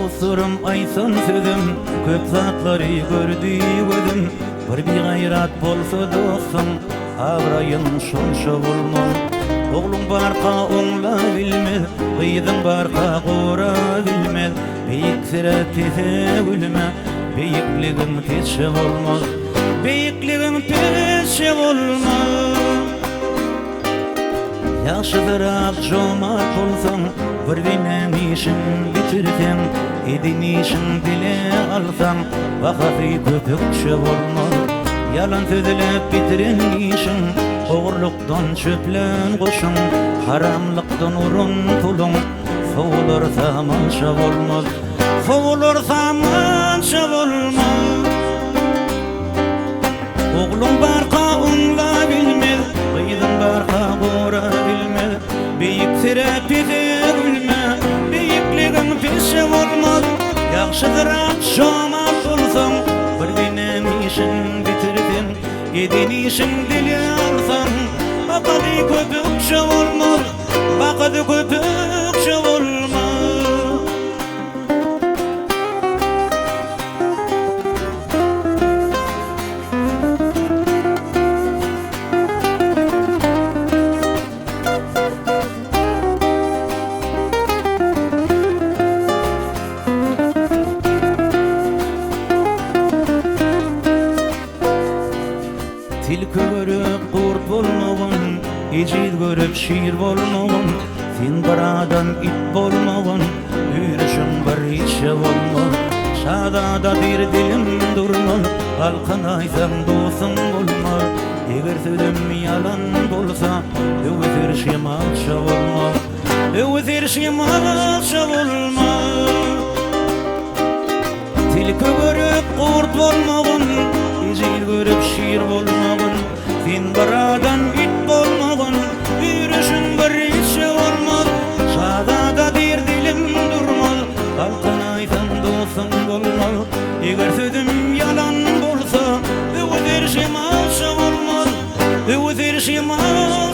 Dostlarım aysan sözüm, köp zatları gördü gözüm. Bir gayrat bolsa dostum, avrayın şonşa bolmaz. Oğlum barqa oňla bilmez, gyýdyň barqa gora bilmez. Beýik seretize gülme, beýikligiň teşe bolmaz. Beýikligiň teşe bolmaz. Ýaşydyrak jomart bolsaň, bir dinem işin bitirsen, edin işin dile alsaň, wagty köpükçe bolmaz. Yalan sözlep bitiren işin, ogurlukdan çöplen goşun, haramlıkdan urun tulun, soğulur zamanşa bolmaz. Soğulur zamanşa bolmaz. Oğlum barqa oňla bilmez, gyýdyň barqa gora bilmez. Beýik seretize gülme, beýikligiň peşe bolmaz. Ýagşydyrak jomart bolsaň, bir dinem işin bitirsen, edin işin dile alsaň, wagty köpükçe bolmaz, wagty köpükçe bolmaz. Tilki görüp kurt bolmagyň, ejid görüp şir bolmagyň, sen baradan it bolmagyň, ýürüşiň bir işe bolmaz. Şadada bir dilim durmaz, halkyn aýsaň dostum bolmaz. Eger sözüm ýalan bolsa, öwüzür şemalşa bolmaz. Öwüzür şemalşa bolmaz. Tilki görüp kurt bolmagyň, ejid görüp şir bolmagyň, sen baradan it bolmagyň, ýürüşiň bir işe bolmaz. Şadada bir dilim durmaz, halkyn aýsaň dostum bolmaz. Eger sözüm ýalan bolsa, öwüzür şemalşa bolmaz. Öwüzür şemalşa